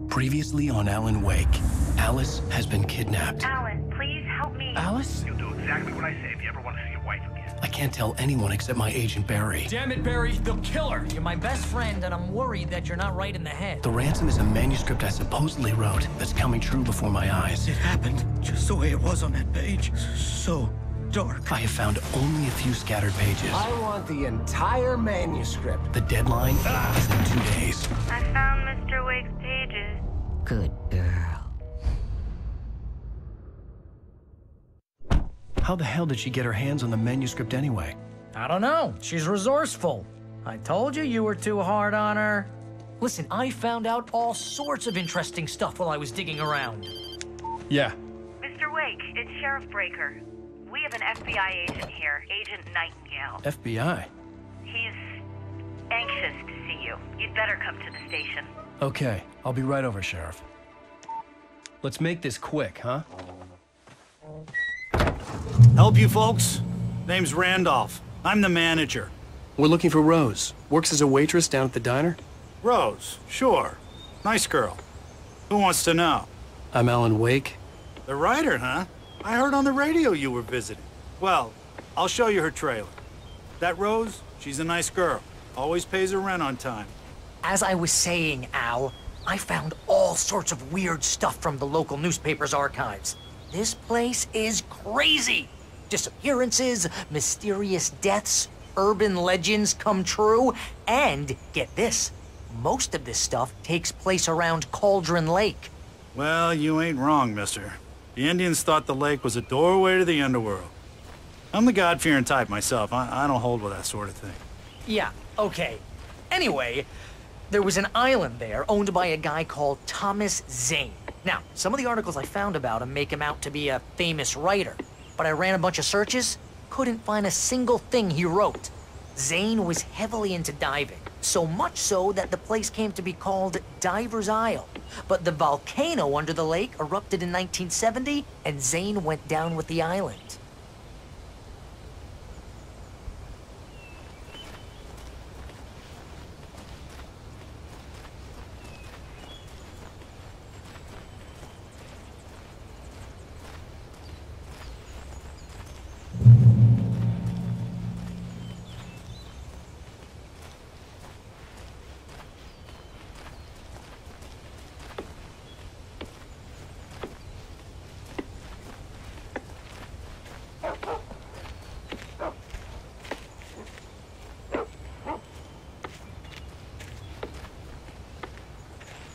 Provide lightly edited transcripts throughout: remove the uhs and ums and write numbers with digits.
Previously on Alan Wake, Alice has been kidnapped. Alan, please help me. Alice? You'll do exactly what I say if you ever want to see your wife again. I can't tell anyone except my agent Barry. Damn it, Barry, they'll kill her. You're my best friend, and I'm worried that you're not right in the head. The ransom is a manuscript I supposedly wrote that's coming true before my eyes. It happened just the way it was on that page. So dark. I have found only a few scattered pages. I want the entire manuscript. The deadline is in 2 days. I found Mr. Wake's pages. Good girl. How the hell did she get her hands on the manuscript anyway? I don't know. She's resourceful. I told you were too hard on her. Listen, I found out all sorts of interesting stuff while I was digging around. Yeah. Mr. Wake, it's Sheriff Breaker. We have an FBI agent here, Agent Nightingale. FBI? He's anxious to see you. You'd better come to the station. Okay, I'll be right over, Sheriff. Let's make this quick, huh? Help you folks? Name's Randolph. I'm the manager. We're looking for Rose. Works as a waitress down at the diner. Rose, sure. Nice girl. Who wants to know? I'm Alan Wake. The writer, huh? I heard on the radio you were visiting. Well, I'll show you her trailer. That Rose, she's a nice girl. Always pays her rent on time. As I was saying, Al, I found all sorts of weird stuff from the local newspaper's archives. This place is crazy. Disappearances, mysterious deaths, urban legends come true, and get this, most of this stuff takes place around Cauldron Lake. Well, you ain't wrong, mister. The Indians thought the lake was a doorway to the underworld. I'm the God-fearing type myself. I don't hold with that sort of thing. Yeah, okay. Anyway, there was an island there owned by a guy called Thomas Zane. Now, some of the articles I found about him make him out to be a famous writer, but I ran a bunch of searches, couldn't find a single thing he wrote. Zane was heavily into diving, so much so that the place came to be called Diver's Isle. But the volcano under the lake erupted in 1970, and Zane went down with the island.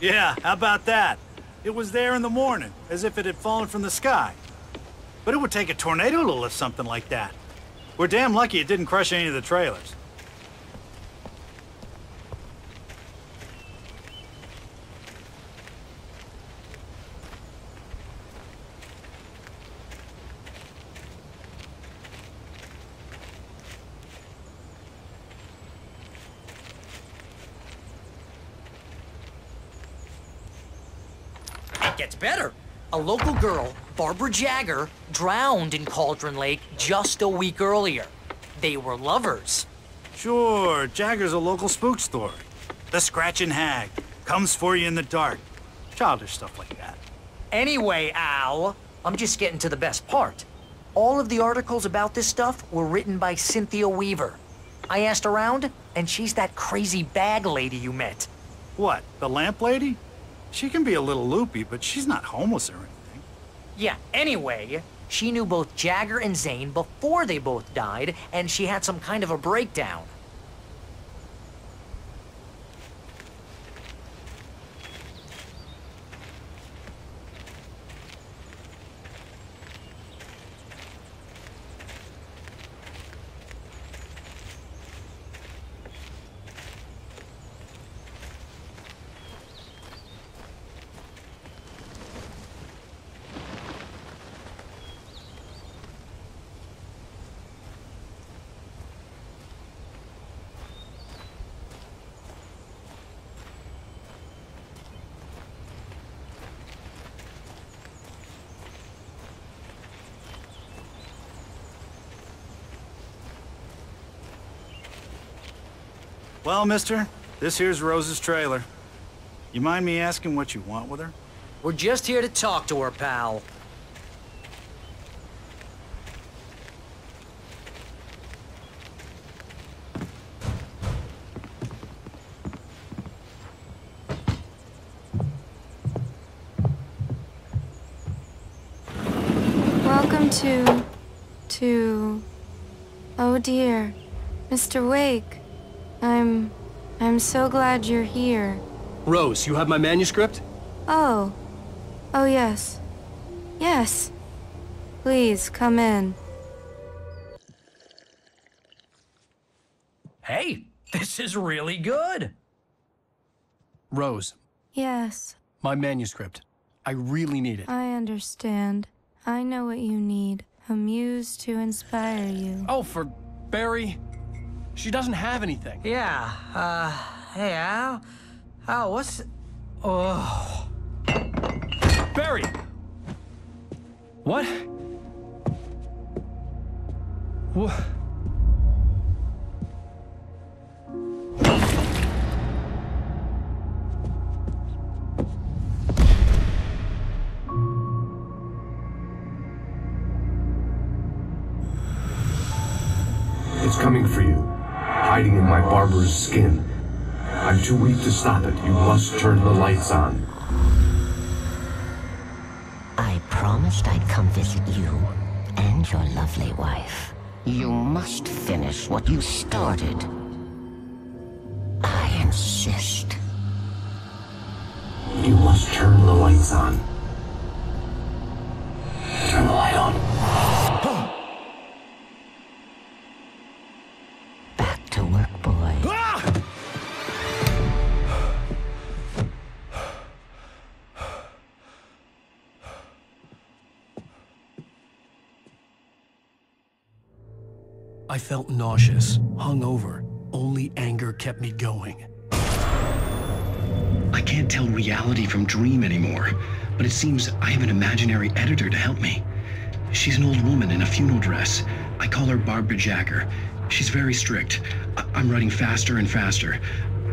Yeah, how about that? It was there in the morning, as if it had fallen from the sky. But it would take a tornado to lift something like that. We're damn lucky it didn't crush any of the trailers. It gets better. A local girl, Barbara Jagger, drowned in Cauldron Lake just a week earlier. They were lovers. Sure, Jagger's a local spook story. The Scratching Hag comes for you in the dark. Childish stuff like that. Anyway, Al, I'm just getting to the best part. All of the articles about this stuff were written by Cynthia Weaver. I asked around, and she's that crazy bag lady you met. What, the lamp lady? She can be a little loopy, but she's not homeless or anything. Yeah, anyway, she knew both Jagger and Zane before they both died, and she had some kind of a breakdown. Well, mister, this here's Rose's trailer. You mind me asking what you want with her? We're just here to talk to her, pal. Welcome to... Oh dear, Mr. Wake. I'm so glad you're here. Rose, you have my manuscript? Oh. Oh yes. Yes. Please, come in. Hey, this is really good. Rose, Yes, my manuscript. I really need it. I understand. I know what you need. A muse to inspire you. Oh, for Barry? She doesn't have anything. Yeah, hey, Al, what's... Oh... Barry! What? What? It's coming for you, hiding in my barber's skin. I'm too weak to stop it. You must turn the lights on. I promised I'd come visit you and your lovely wife. You must finish what you started. I insist. You must turn the lights on. Turn the light on. Back to work, boy. I felt nauseous, hungover. Only anger kept me going. I can't tell reality from dream anymore, but it seems I have an imaginary editor to help me. She's an old woman in a funeral dress. I call her Barbara Jacker. She's very strict. I'm writing faster and faster.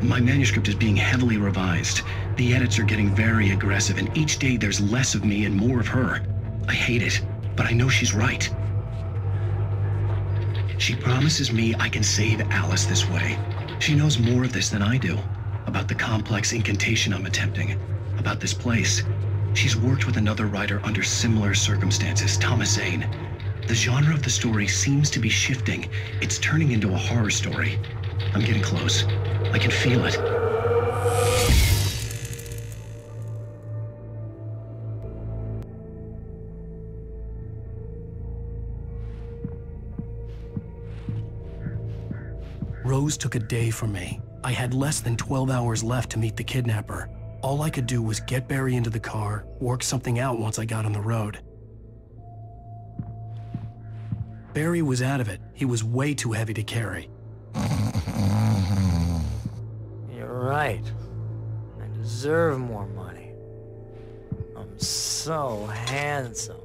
My manuscript is being heavily revised. The edits are getting very aggressive, and each day there's less of me and more of her. I hate it, but I know she's right. She promises me I can save Alice this way. She knows more of this than I do. About the complex incantation I'm attempting. About this place. She's worked with another writer under similar circumstances, Thomas Zane. The genre of the story seems to be shifting. It's turning into a horror story. I'm getting close. I can feel it. Rose took a day from me. I had less than 12 hours left to meet the kidnapper. All I could do was get Barry into the car, work something out once I got on the road. Barry was out of it. He was way too heavy to carry. You're right. I deserve more money. I'm so handsome.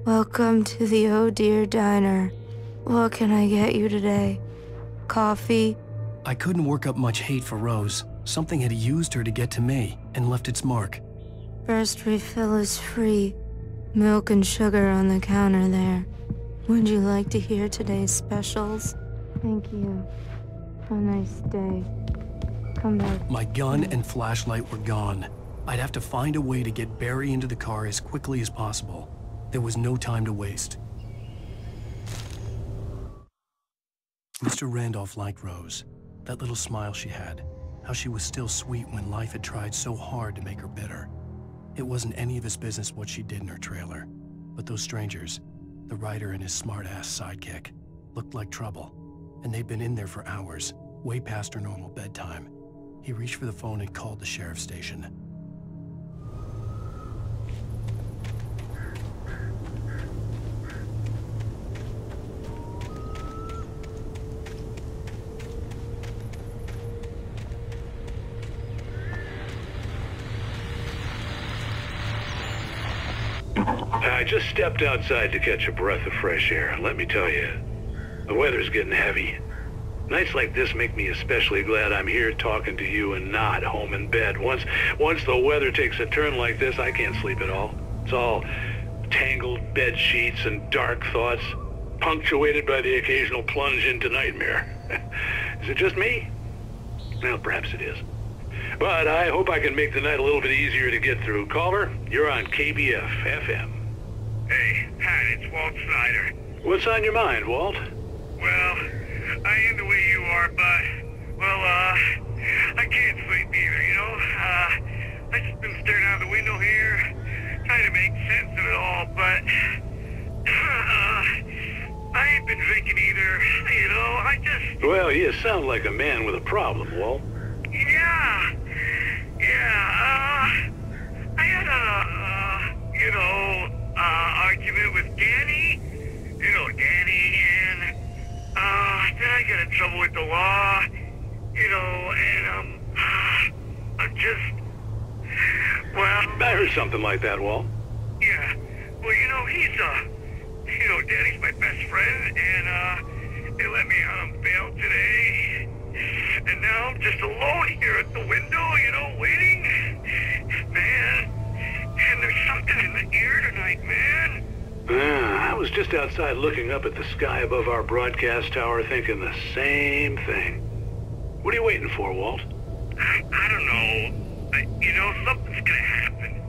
Welcome to the Oh Dear Diner. What can I get you today? Coffee? I couldn't work up much hate for Rose. Something had used her to get to me and left its mark. First refill is free. Milk and sugar on the counter there. Would you like to hear today's specials? Thank you. Have a nice day. Come back. My gun and flashlight were gone. I'd have to find a way to get Barry into the car as quickly as possible. There was no time to waste. Mr. Randolph liked Rose. That little smile she had. How she was still sweet when life had tried so hard to make her bitter. It wasn't any of his business what she did in her trailer. But those strangers, the writer and his smart-ass sidekick, looked like trouble. And they'd been in there for hours, way past her normal bedtime. He reached for the phone and called the sheriff's station. I just stepped outside to catch a breath of fresh air. Let me tell you, the weather's getting heavy. Nights like this make me especially glad I'm here talking to you and not home in bed. Once the weather takes a turn like this, I can't sleep at all. It's all tangled bed sheets and dark thoughts, punctuated by the occasional plunge into nightmare. Is it just me? Well, perhaps it is. But I hope I can make the night a little bit easier to get through. Caller, you're on KBF FM. Hey, Pat, it's Walt Snyder. What's on your mind, Walt? Well, I am the way you are, but, well, I can't sleep either, you know? I just been staring out the window here, trying to make sense of it all, but, I ain't been drinking either, you know? Well, you sound like a man with a problem, Walt. Yeah, I had argument with Danny, and, then I got in trouble with the law, and, I'm just, well... I heard something like that, Walt. Yeah, well, Danny's my best friend, and, they let me out on bail today, and now I'm just alone here at the window, waiting. Man, and there's something in the air tonight, man. I was just outside looking up at the sky above our broadcast tower thinking the same thing. What are you waiting for, Walt? I don't know. Something's gonna happen.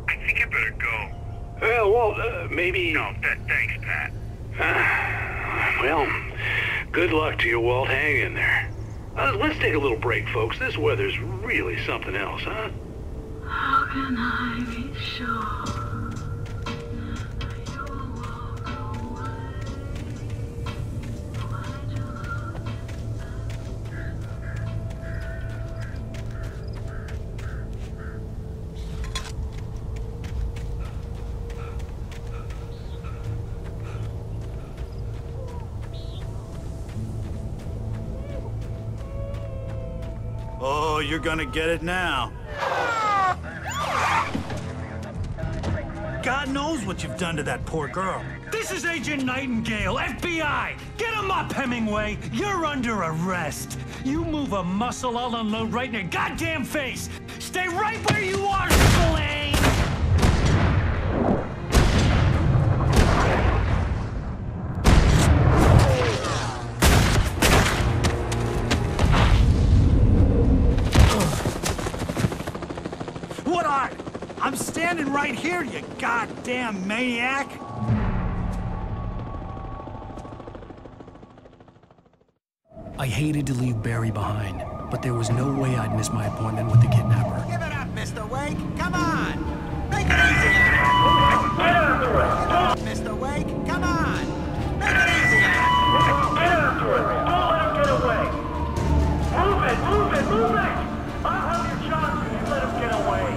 I think I better go. Well, Walt, maybe... No, thanks, Pat. Well, good luck to you, Walt. Hang in there. Let's take a little break, folks. This weather's really something else, huh? How can I be sure? Oh, you're gonna get it now. God knows what you've done to that poor girl. This is Agent Nightingale, FBI! Get him up, Hemingway! You're under arrest! You move a muscle, I'll unload right in your goddamn face! Stay right where you are, Spillane! I'm standing right here, you goddamn maniac! I hated to leave Barry behind, but there was no way I'd miss my appointment with the kidnapper. Give it up, Mr. Wake! Come on! Make it easy! Get after it! Mr. Wake, come on! Make it easy! Get after it! Don't let him get away! Move it! I'll have your chance if you let him get away!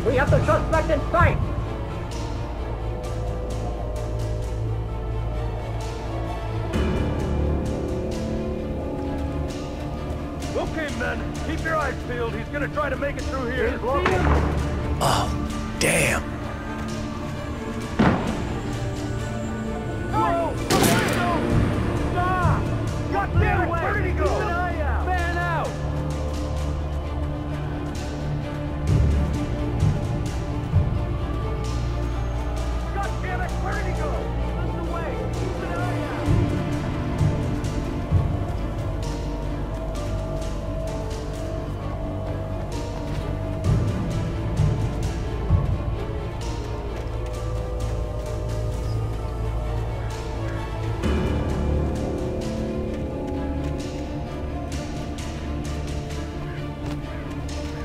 We have the suspect in sight! Okay, men, keep your eyes peeled. He's gonna try to make it through here. Oh, damn. Whoa! Stop! God damn it! Where did he go? Keep an eye out! Fan out! Where did he go? Listen away! Keep an eye out!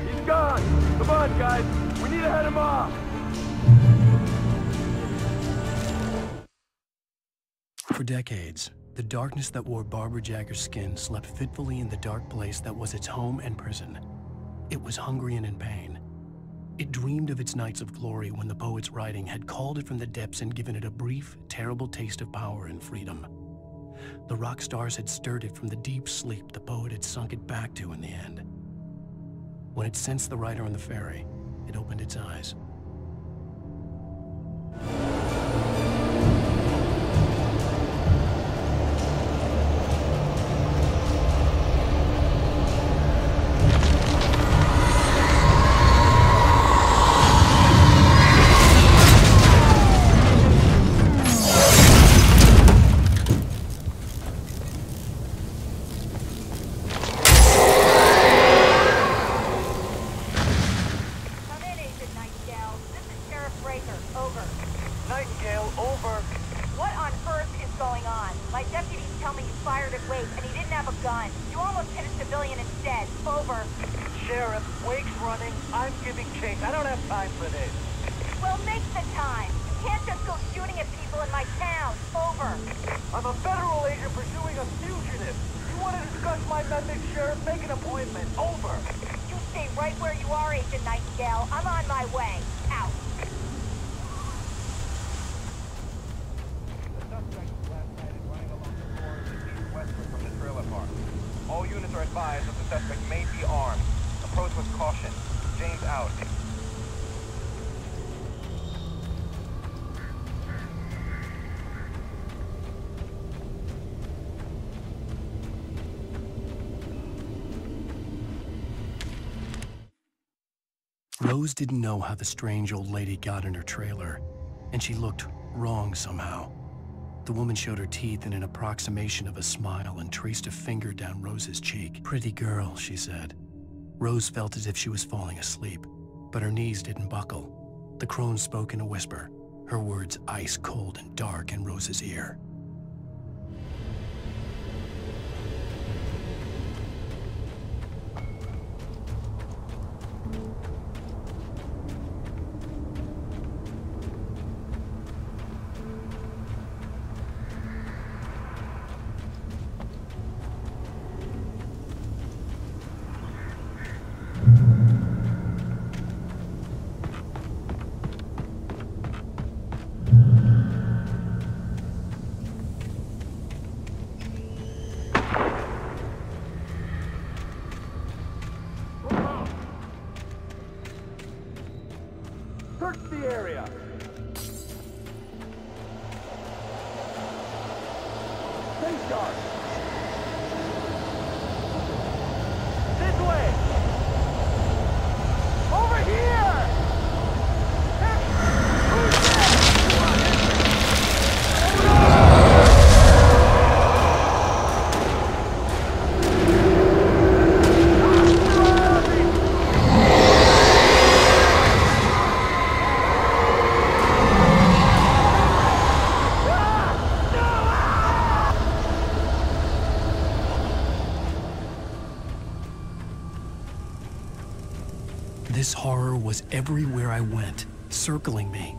He's gone! Come on, guys! We need to head him off! For decades, The darkness that wore Barbara Jagger's skin slept fitfully in the dark place that was its home and prison. It was hungry and in pain. It dreamed of its nights of glory when the poet's writing had called it from the depths and given it a brief, terrible taste of power and freedom. The rock stars had stirred it from the deep sleep the poet had sunk it back to in the end. When it sensed the writer on the ferry, it opened its eyes. Rose didn't know how the strange old lady got in her trailer, and she looked wrong somehow. The woman showed her teeth in an approximation of a smile and traced a finger down Rose's cheek. "Pretty girl," she said. Rose felt as if she was falling asleep, but her knees didn't buckle. The crone spoke in a whisper, her words ice cold and dark in Rose's ear. This horror was everywhere I went, circling me.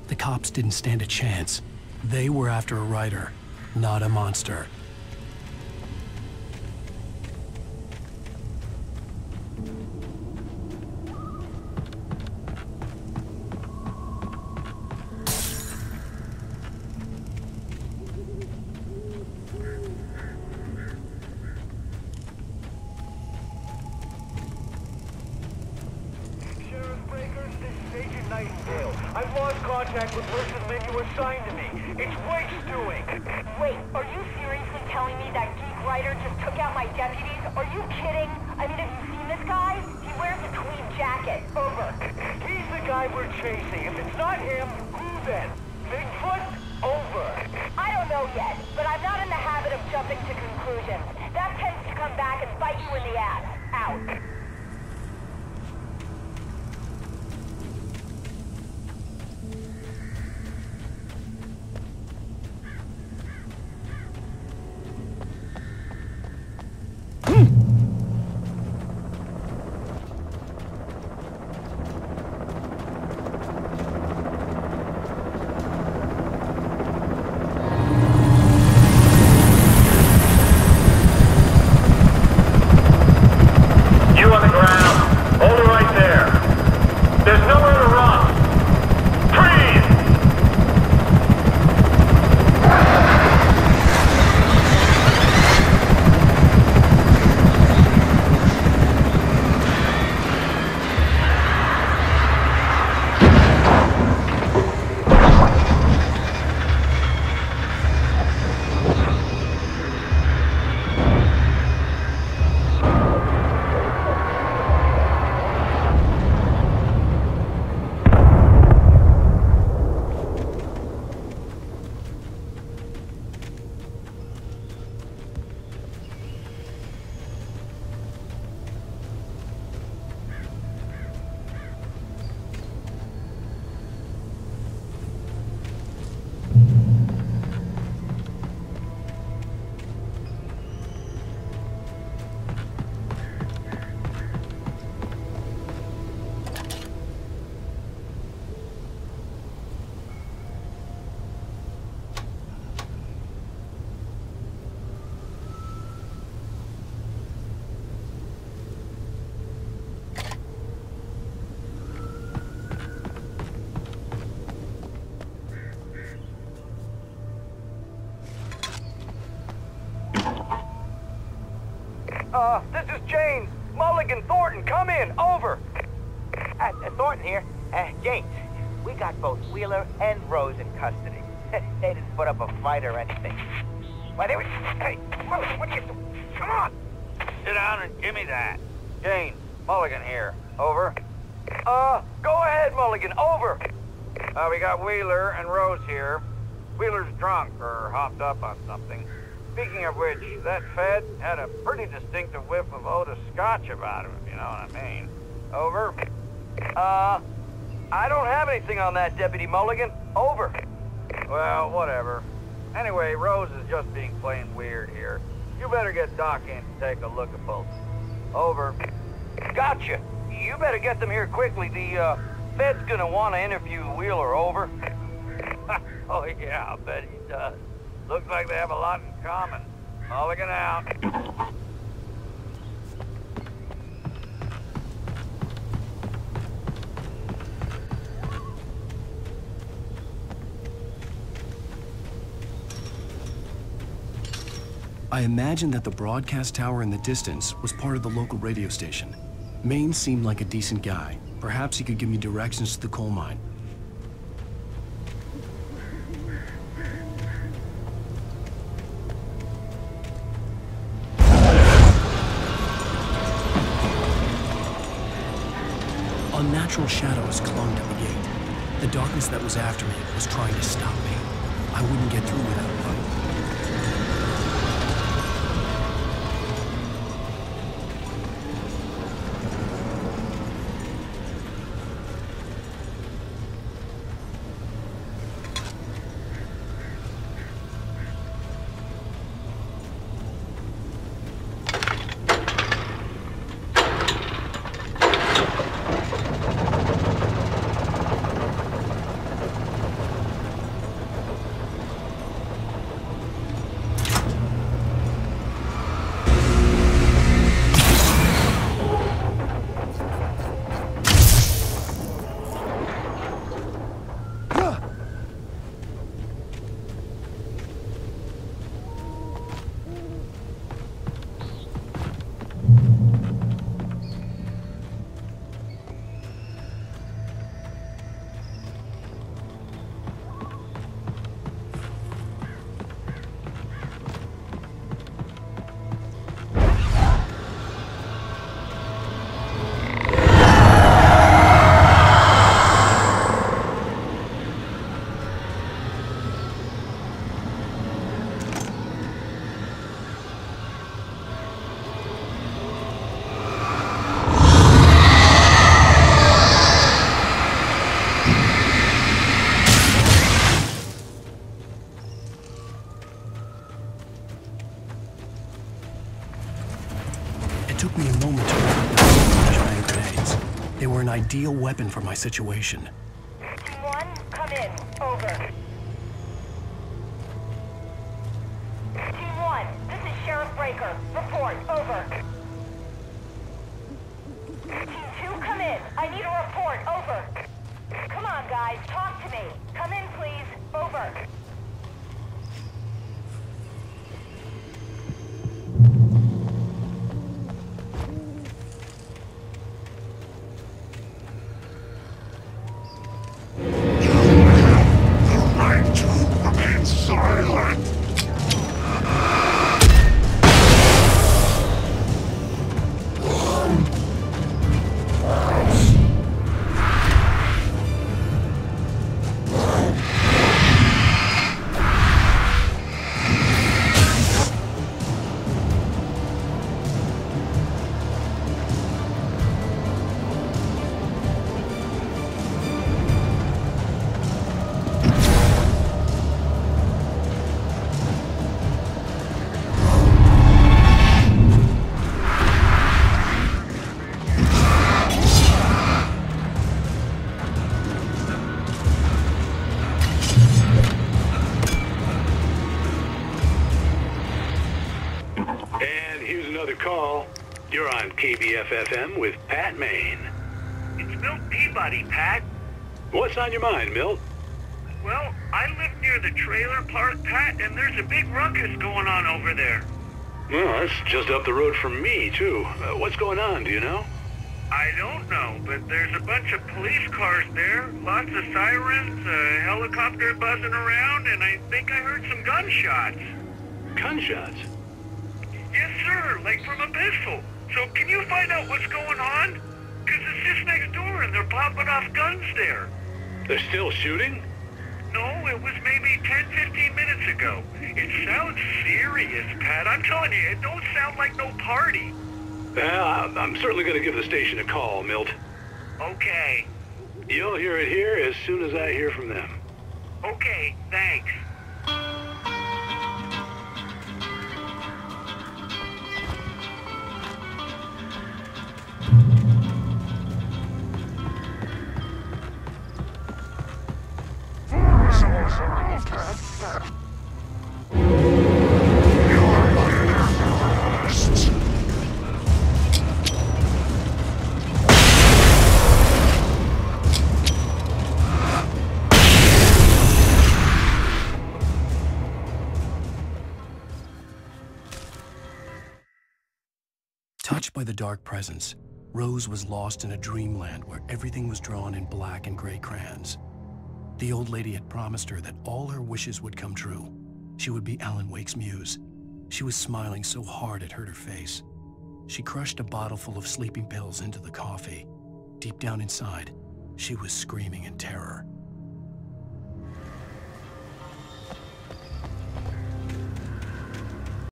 The cops didn't stand a chance. They were after a writer, not a monster. I've lost contact with most of the men you assigned to me. It's Wake's doing. Wait, are you seriously telling me that geek writer just took out my deputies? Are you kidding? I mean, have you seen this guy? He wears a tweed jacket. Over. He's the guy we're chasing. If it's not him, who then? Bigfoot? Over. I don't know yet, but I'm not in the habit of jumping to conclusions. That tends to come back and bite you in the ass. Out. This is James. Mulligan Thornton, come in. Over. Thornton here. James, we got both Wheeler and Rose in custody. They didn't put up a fight or anything. Why, they were... Hey, Mulligan, what are you doing? Come on! Sit down and give me that. Jane, Mulligan here. Over. Go ahead, Mulligan. Over. We got Wheeler and Rose here. Wheeler's drunk or hopped up on something. Speaking of which, that Fed had a pretty distinctive whiff of Otis Scotch about him, if you know what I mean. Over. I don't have anything on that, Deputy Mulligan. Over. Well, whatever. Anyway, Rose is just being plain weird here. You better get Doc in to take a look at both. Over. Gotcha. You better get them here quickly. The, Fed's gonna want to interview Wheeler. Over. Oh, yeah, I'll bet he does. Looks like they have a lot in common. Mulligan out. I imagined that the broadcast tower in the distance was part of the local radio station. Maine seemed like a decent guy. Perhaps he could give me directions to the coal mine. Unnatural shadows clung to the gate. The darkness that was after me was trying to stop me. I wouldn't get through without a light. took me a moment to remember the flashbang grenades. They were an ideal weapon for my situation. Team 1, come in. Over. Team 1, this is Sheriff Breaker. Report. Over. Team 2, come in. I need a report. Over. Come on, guys. Talk to me. Come in, please. Over. Call. You're on KBF-FM with Pat Maine. It's Milt Peabody, Pat. What's on your mind, Milt? Well, I live near the trailer park, Pat, and there's a big ruckus going on over there. Well, that's just up the road from me, too. What's going on, do you know? I don't know, but there's a bunch of police cars there, lots of sirens, a helicopter buzzing around, and I think I heard some gunshots. Gunshots? Yes, sir, like from a pistol. So can you find out what's going on? Because it's just next door and they're popping off guns there. They're still shooting? No, it was maybe 10, 15 minutes ago. It sounds serious, Pat. I'm telling you, it don't sound like no party. Well, I'm certainly going to give the station a call, Milt. Okay. You'll hear it here as soon as I hear from them. Okay, thanks. Touched by the dark presence, Rose was lost in a dreamland where everything was drawn in black and gray crayons. The old lady had promised her that all her wishes would come true. She would be Alan Wake's muse. She was smiling so hard it hurt her face. She crushed a bottle full of sleeping pills into the coffee. Deep down inside, she was screaming in terror.